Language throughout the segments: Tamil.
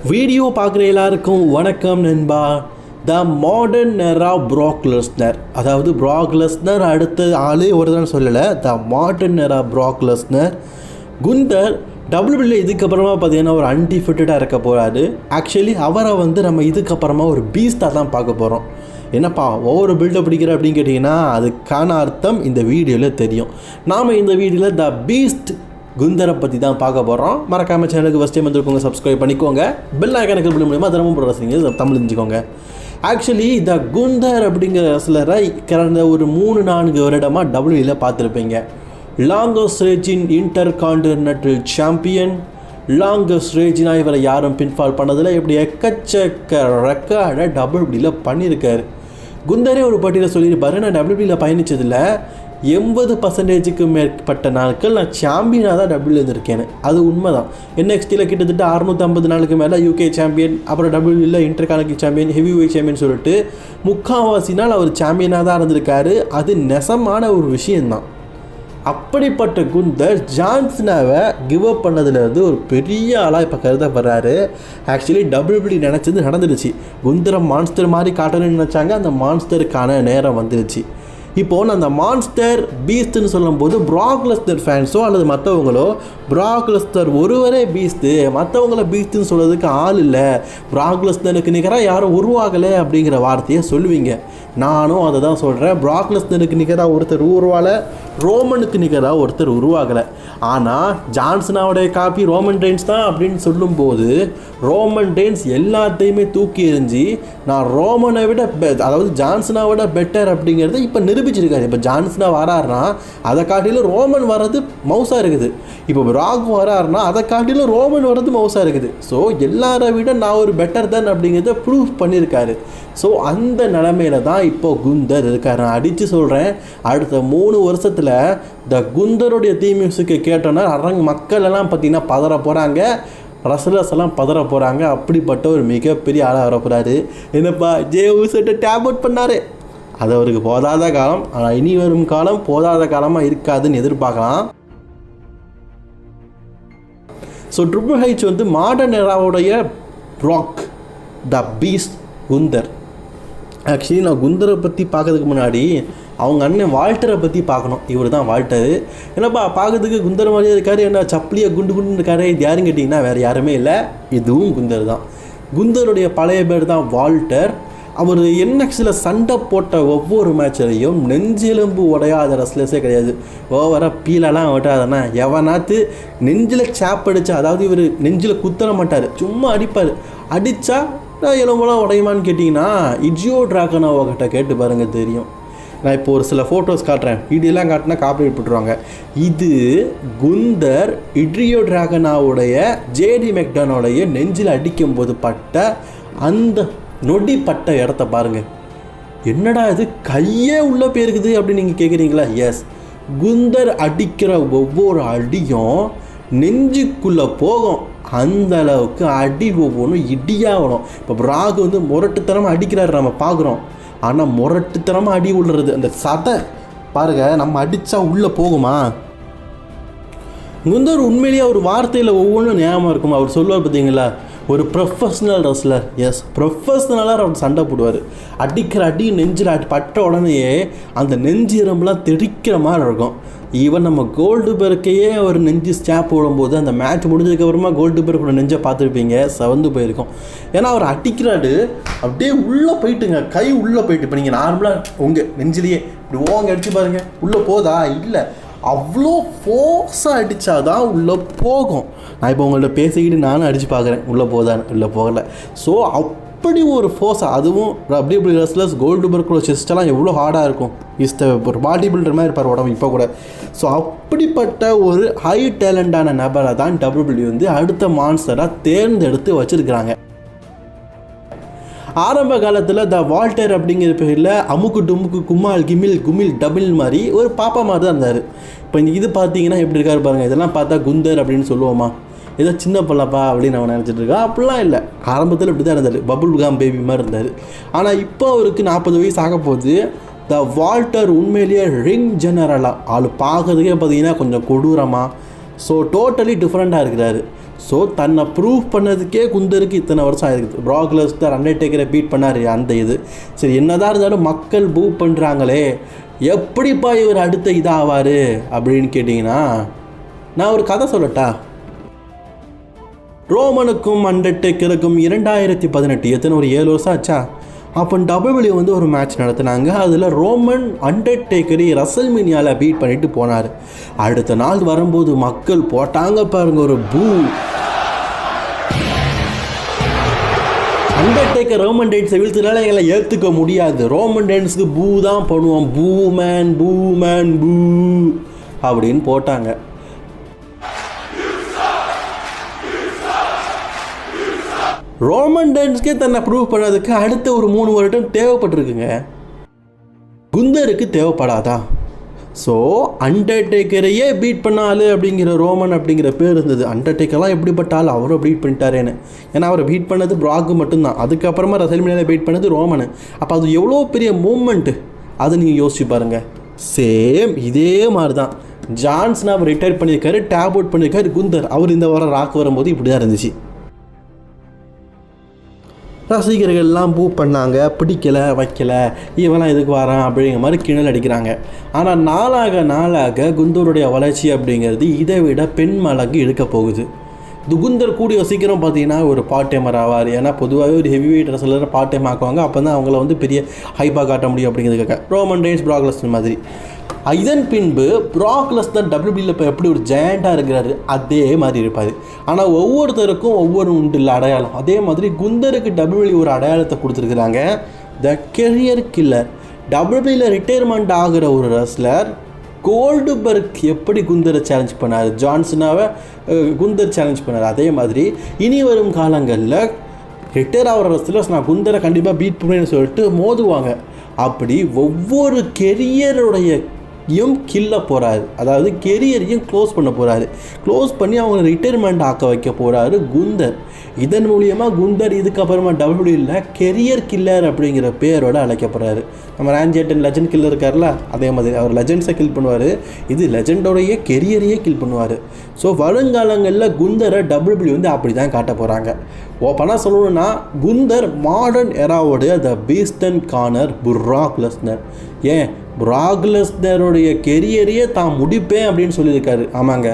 வீடியோ பார்க்குற எல்லாருக்கும் வணக்கம் நண்பா. The modern era Brock Lesnar, அதாவது ப்ராக் லெஸ்னர் அடுத்த ஆளே ஒருதான் சொல்லலை, the modern era Brock Lesnar. Gunther WWE இதுக்கப்புறமா பார்த்தீங்கன்னா ஒரு அன்டிஃபிட்டடாக இருக்க போகிறாரு. ஆக்சுவலி அவரை நம்ம இதுக்கப்புறமா ஒரு பீஸ்டாக தான் பார்க்க போகிறோம். என்னப்பா ஒவ்வொரு பில்டப் பிடிக்கிற அப்படின்னு கேட்டிங்கன்னா அதுக்கான அர்த்தம் இந்த வீடியோவில் தெரியும். நாம் இந்த வீடியோவில் த பீஸ்ட் குந்தரை பற்றி தான் பார்க்க போகிறோம். மறக்காமல் சேனலுக்கு ஃபஸ்ட் டைம் வந்துருக்கோங்க, சப்ஸ்கிரைப் பண்ணிக்கோங்க. பெல் ஐகானை கிளிக் பண்ண மூலியமாக தினமும் ப்ரோசிங்க தமிழ் தெரிஞ்சுக்கோங்க. ஆக்சுவலி த குந்தர் அப்படிங்கிற ரெஸ்லரை கடந்த ஒரு 3-4 வருடமாக டபிள்யூவில் பார்த்துருப்பீங்க. Longest reign intercontinental champion, longest ரேஜினா இவரை யாரும் பின்ஃபால் பண்ணதில் இப்படி எக்கச்சக்க ரெக்கார்டை டபிள்யூபியில் பண்ணியிருக்காரு. குந்தரே ஒரு பட்டியலை சொல்லியிருப்பாரு, நான் டபிள்யூபியில் பயணித்ததில் 80% மேற்பட்ட நாட்கள் நான் சாம்பியனாக தான் டபிள்யூ இருந்திருக்கேன்னு. அது உண்மை தான். NXTயில் கிட்டத்தட்ட 650 நாளுக்கு மேலே UK சாம்பியன், அப்புறம் டபிள்யூவில் intercontinental champion, heavyweight champion சொல்லிட்டு 3/4 நாள் அவர் சாம்பியனாக தான் இருந்திருக்காரு. அது நெசமான ஒரு விஷயந்தான். அப்படிப்பட்ட குந்தர் ஜான்சனாவை கிவ் அப் பண்ணதுலேருந்து ஒரு பெரிய ஆளாக இப்போ கருதப்படுறாரு. ஆக்சுவலி டபிள்யூபிள்யூ நினச்சது நடந்துடுச்சு. குந்தரை மான்ஸ்டர் மாதிரி காட்டணும்னு நினச்சாங்க, அந்த மான்ஸ்டருக்கான நேரம் வந்துடுச்சு. இப்போது அந்த மான்ஸ்டர் பீஸ்ட்டுன்னு சொல்லும்போது ப்ராக் லெஸ்னர் ஃபேன்ஸோ அல்லது மற்றவங்களோ ப்ராக் லெஸ்னர் ஒருவரே பீஸ்ட்டு, மற்றவங்கள பீஸ்ட்டுன்னு சொல்கிறதுக்கு ஆள் இல்லை, ப்ராக் லெஸ்னருக்கு நிகராக யாரும் உருவாகலை அப்படிங்கிற வார்த்தையை சொல்லுவீங்க. நானும் அதை தான் சொல்கிறேன். ப்ராக் லெஸ்னருக்கு நிகராக ஒருத்தர் உருவாகலை, ரோமனுக்கு நிகராக ஒருத்தர் உருவாகலை. ஆனால் ஜான்சனாவுடைய காப்பி ரோமன் ரெயின்ஸ் தான் அப்படின்னு சொல்லும்போது ரோமன் ரெயின்ஸ் எல்லாத்தையுமே தூக்கி எறிஞ்சு நான் ரோமனை விட அதாவது ஜான்சனாவை விட பெட்டர் அப்படிங்கிறத இப்போ நிரூபிச்சிருக்காரு. இப்போ ஜான்சனா வராருன்னா அதை காட்டிலும் ரோமன் வர்றது மவுசாக இருக்குது. இப்போ ப்ராக் வராருன்னா அதை காட்டிலும் ரோமன் வர்றது மவுசாக இருக்குது. ஸோ எல்லாரை விட நான் ஒரு பெட்டர் தான் அப்படிங்கிறத ப்ரூவ் பண்ணியிருக்காரு. ஸோ அந்த நிலமையில தான் இப்போ குந்தர் இருக்கார். நான் அடித்து சொல்கிறேன், அடுத்த 3 வருஷத்தில் த குந்தருடைய தீம் மியூசிக்கை கேட்டோன்னா மக்கள் எல்லாம் பார்த்திங்கன்னா பதற போகிறாங்க, ரசலர்ஸ் எல்லாம் பதற போகிறாங்க. அப்படிப்பட்ட ஒரு மிகப்பெரிய ஆளாக வரப்போகிறாரு. என்னப்பா ஜேவுசட்டை டேப் அவுட் பண்ணார், அது அவருக்கு போதாத காலம். ஆனால் இனி வரும் காலம் போதாத காலமாக இருக்காதுன்னு எதிர்பார்க்கலாம். ஸோ ட்ரிபிள் ஹெச் மாடர்ன் எராவுடைய Brock the beast Gunther. Actually நான் குந்தரை பற்றி பார்க்கறதுக்கு முன்னாடி அவங்க அண்ணன் வால்டரை பற்றி பார்க்கணும். இவர் தான் வால்டரு. என்னப்பா பார்க்கறதுக்கு குந்தர் மாதிரியே இருக்கார், என்ன சப்ளியாக குண்டு குண்டு இருக்காரு, இது யாருன்னு கேட்டிங்கன்னா வேறு யாருமே இல்லை, இதுவும் குந்தர் தான். குந்தருடைய பழைய பேர் தான் வால்டர். அவர் NXTயில் சண்டை போட்ட ஒவ்வொரு மேட்ச்லையும் நெஞ்செலும்பு உடையாத ரெஸ்லர்ஸே கிடையாது. ஓவராக பீலெல்லாம் ஓட்டாதண்ணா எவனாத்து நெஞ்சில் சேப் அடித்தா, அதாவது இவர் நெஞ்சில் குத்தர மாட்டார், சும்மா அடிப்பார். அடித்தா நான் எலும்பெல்லாம் உடையுமான்னு கேட்டிங்கன்னா இட்ஜியோ ட்ராகனோவை கிட்ட கேட்டு பாருங்கள் தெரியும். நான் இப்போ ஒரு சில ஃபோட்டோஸ் காட்டுறேன், வீடியோலாம் காட்டினா காப்பி போட்டுருவாங்க. இது குந்தர் இட்ரியோ ட்ராகனாவுடைய JD மெக்டானோடைய நெஞ்சில் அடிக்கும்போது பட்ட அந்த நொடிப்பட்ட இடத்த பாருங்கள். என்னடா இது கையே உள்ளே போயிருக்குது அப்படின்னு நீங்கள் கேட்குறீங்களா? எஸ், குந்தர் அடிக்கிற ஒவ்வொரு அடியும் நெஞ்சுக்குள்ளே போகும். அந்த அளவுக்கு அடி ஒவ்வொன்றும் இடியாகணும். இப்போ ப்ராக் முரட்டுத்தனமாக அடிக்கிறாரு நம்ம பார்க்குறோம், ஆனால் முரட்டுத்தனமாக அடி உள்ளது அந்த சதை பாருங்கள், நம்ம அடித்தா உள்ளே போகுமா? குந்தர் உண்மையிலேயே ஒரு வார்த்தையில் ஒவ்வொன்றும் ஞாபகம் இருக்கும். அவர் சொல்லுவார் பார்த்தீங்களா, ஒரு ப்ரொஃபஷ்னல் ரெஸ்லர். எஸ், ப்ரொஃபஷ்னலாக அவர் சண்டை போடுவார். அடிக்கிற அடி நெஞ்சில் பட்ட உடனேயே அந்த நெஞ்சு எறும்புலாம் தெறிக்கிற மாதிரி இருக்கும். ஈவன் நம்ம கோல்டுபெர்க்கையே அவர் நெஞ்சு ஸ்டாப் போடும்போது அந்த மேட்ச் முடிஞ்சதுக்கப்புறமா கோல்டுபெர்க்கோட நெஞ்சை பார்த்துருப்பீங்க, செவந்து போயிருக்கும். ஏன்னா அவர் அடிக்கிறாரு அப்படியே உள்ளே போயிட்டுங்க, கை உள்ளே போயிட்டு. இப்போ நீங்கள் நார்மலாக உங்கள் நெஞ்சிலேயே இப்படி ஓங்க அடித்து பாருங்கள், உள்ளே போதா? இல்லை, அவ்வளோ ஃபோர்ஸாக அடித்தாதான் உள்ளே போகும். நான் இப்போ உங்கள்கிட்ட பேசிக்கிட்டு நானும் அடித்து பார்க்குறேன், உள்ளே போதான்னு, உள்ளே போகலை. ஸோ அப்படி ஒரு ஃபோர்ஸாக, அதுவும் அப்படி இப்படி ரெஸ்லர்ஸ் கோல்டுபெர்க்கோட செஸ்டெல்லாம் எவ்வளோ ஹார்டாக இருக்கும். ஒரு பாடி பில்டர் மாதிரி இருப்பார் உடம்பு இப்போ கூட. ஸோ அப்படிப்பட்ட ஒரு ஹை டேலண்டான நபரை தான் டபிள்யூபிள்யூ அடுத்த மான்ஸ்டராக தேர்ந்தெடுத்து வச்சுருக்கிறாங்க. ஆரம்ப காலத்தில் த வால்டர் அப்படிங்கிற பேரில் அமுக்கு டுமுக்கு கும்மால் கிமில் குமில் டபிள் மாதிரி ஒரு பாப்பா மாதிரி தான் இருந்தார். இப்போ இது பார்த்தீங்கன்னா எப்படி இருக்காரு பாருங்கள். இதெல்லாம் பார்த்தா குந்தர் அப்படின்னு சொல்லுவோமா? ஏதோ சின்ன பிள்ளைப்பா அப்படின்னு அவன் நினச்சிட்டு இருக்கா. அப்படிலாம் இல்லை, ஆரம்பத்தில் இப்படி தான் இருந்தார், பபுள் காம் பேபி மாதிரி இருந்தார். ஆனால் இப்போ அவருக்கு 40 வயசு ஆக போகுது. த வால்டர் உண்மையிலேயே ரிங் ஜெனரலாக ஆள் பார்க்கறதுக்கே பார்த்தீங்கன்னா கொஞ்சம் கொடூரமாக, ஸோ டோட்டலி டிஃப்ரெண்ட்டாக இருக்கிறாரு. ஸோ தன்னை ப்ரூவ் பண்ணதுக்கே குந்தருக்கு இத்தனை வருஷம் ஆயிருக்குது. ப்ராக் லெஸ்னர் அண்டர்டேக்கரை பீட் பண்ணார் அந்த இது. சரி, என்னதான் இருந்தாலும் மக்கள் பூ பண்ணுறாங்களே, எப்படிப்பா இவர் அடுத்த இதாவார் அப்படின்னு கேட்டிங்கன்னா, நான் ஒரு கதை சொல்லட்டா? ரோமனுக்கும் அண்டர்டேக்கருக்கும் 2018, எத்தனை ஒரு 7 வருஷம் ஆச்சா? அப்போ WWE வந்து ஒரு மேட்ச் நடத்தினாங்க. அதில் ரோமன் அண்டர்டேக்கரை ரசல்மேனியாவில் பீட் பண்ணிட்டு போனார். அடுத்த நாள் வரும்போது மக்கள் போட்டாங்க பாருங்க ஒரு பூ. அண்டர்டேக்கர் ரோமன் ரெயின்ஸை வீழ்த்தினால எங்களை ஏற்றுக்க முடியாது, ரோமன் ரெயின்ஸுக்கு பூ தான் பண்ணுவோம், பூ மேன் பூ மேன் பூ அப்படின்னு போட்டாங்க. ரோமன் ரெயின்ஸ்க்கே தன்னை ப்ரூவ் பண்ணதுக்கு அடுத்த ஒரு 3 வருடம் தேவைப்பட்டிருக்குங்க. குந்தருக்கு தேவைப்படாதா? ஸோ அண்டர்டேக்கரையே பீட் பண்ணால் அப்படிங்கிற ரோமன் அப்படிங்கிற பேர் இருந்தது. அண்டர்டேக்கர்லாம் எப்படிப்பட்டாலும் அவரும் பீட் பண்ணிட்டாரேன்னு. ஏன்னா அவரை பீட் பண்ணது ப்ராக் மட்டும்தான். அதுக்கப்புறமா ரசல்மேனியாவில் பீட் பண்ணது ரோமனு. அப்போ அது எவ்வளோ பெரிய மூமெண்ட்டு, அதை நீங்கள் யோசிச்சு பாருங்கள். சேம் இதே மாதிரி தான் ஜான்சன் அவர் ரிட்டையர் பண்ணியிருக்காரு, டேப் அவுட் பண்ணியிருக்காரு. குந்தர் அவர் இந்த வாரம் ராக் வரும்போது இப்படி தான் இருந்துச்சு. ரசிகர்கள்லாம் பூ பண்ணாங்க, பிடிக்கலை வைக்கலை, இவெல்லாம் எதுக்கு வரான் அப்படிங்கிற மாதிரி கிணல் அடிக்கிறாங்க. ஆனால் நாளாக குந்தருடைய வளர்ச்சி அப்படிங்கிறது இதை விட பெண்மடங்கு இழுக்க போகுது. குந்தர் கூடிய சீக்கிரம் பார்த்தீங்கன்னா ஒரு பார்ட் டைமர் ஆவார். ஏன்னா பொதுவாகவே ஒரு ஹெவி வெயிட் ரெஸ்லரை பார்ட் டைம் ஆக்குவாங்க. அப்போ தான் அவங்கள வந்து பெரிய ஹைப்பாக காட்ட முடியும் அப்படிங்கிறதுக்காக. ரோமன் ரெயின்ஸ், ப்ராக் லெஸ்னர் மாதிரி. இதன் பின்பு ப்ராக் லெஸ்னர் WWEல இப்போ எப்படி ஒரு ஜெயண்டாக இருக்கிறாரு அதே மாதிரி இருப்பார். ஆனால் ஒவ்வொருத்தருக்கும் ஒவ்வொரு உண்டு இல்லை அடையாளம். அதே மாதிரி குந்தருக்கு WWE ஒரு அடையாளத்தை கொடுத்துருக்குறாங்க, த கெரியர் கில்லர். WWEல ரிட்டையர்மெண்ட் ஆகிற ஒரு ரெஸ்லர். கோல்டுபர்க் எப்படி குந்தரை சேலஞ்ச் பண்ணார், ஜான்சனாவை குந்தர் சேலஞ்ச் பண்ணார். அதே மாதிரி இனி வரும் காலங்களில் ரிட்டையர் ஆகிற ரெஸ்லர்ஸ் நான் குந்தரை கண்டிப்பாக பீட் பண்ணுவேன்னு சொல்லிட்டு மோதுவாங்க. அப்படி ஒவ்வொரு கெரியருடைய கில்ல போகிறாரு. அதாவது கெரியரையும் க்ளோஸ் பண்ண போகிறாரு. க்ளோஸ் பண்ணி அவங்க ரிட்டையர்மெண்ட் ஆக்க வைக்க போகிறாரு குந்தர். இதன் மூலியமாக குந்தர் இதுக்கப்புறமா WWEல கெரியர் கில்லர் அப்படிங்கிற பேரோடு அழைக்கப்படுறாரு. நம்ம ராஞ்சேட்டன் லெஜண்ட் கில்லர் இருக்கார்ல, அதே மாதிரி அவர் லெஜண்ட்ஸை கில் பண்ணுவார். இது லெஜண்டோடைய கெரியரையே கில் பண்ணுவார். ஸோ வருங்காலங்களில் குந்தரை WWE வந்து அப்படி தான் காட்ட போகிறாங்க. ஓப்பனாக சொல்லணும்னா குந்தர் மாடர்ன் எராவோடைய த பீஸ்டன் கார்னர் ப்ராக் லெஸ்னர். ஏன் ப்ராக் லெஸ்னருடைய கெரியரையே தான் முடிப்பேன் அப்படின்னு சொல்லியிருக்காரு. ஆமாங்க,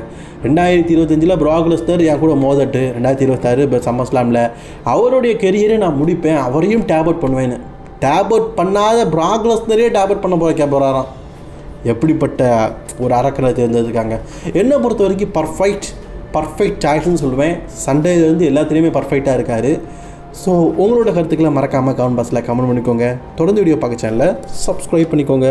2025 ப்ராக் லெஸ்னர் என் கூட மோதட்டு, 2026 சம்மர் ஸ்லாமில் அவருடைய கெரியரை நான் முடிப்பேன், அவரையும் டேப் அவுட் பண்ணுவேன்னு. டேப் அவுட் பண்ணாத ப்ராக் லெஸ்னரே டேப் அவுட் பண்ண வைக்க போகிறாராம். எப்படிப்பட்ட ஒரு அரக்கனை தேர்ந்தெடுக்காங்க. என்னை பொறுத்த வரைக்கும் பர்ஃபெக்ட் சாய்ஸ்ன்னு சொல்லுவேன். சண்டேலேருந்து எல்லாத்துலேயுமே பர்ஃபெக்டாக இருக்கார். ஸோ உங்களோட கருத்துக்களை மறக்காமல் கமெண்ட் பாக்ஸில் கமெண்ட் பண்ணிக்கோங்க. தொடர்ந்து வீடியோ பார்க்க சேனலை சப்ஸ்கிரைப் பண்ணிக்கோங்க.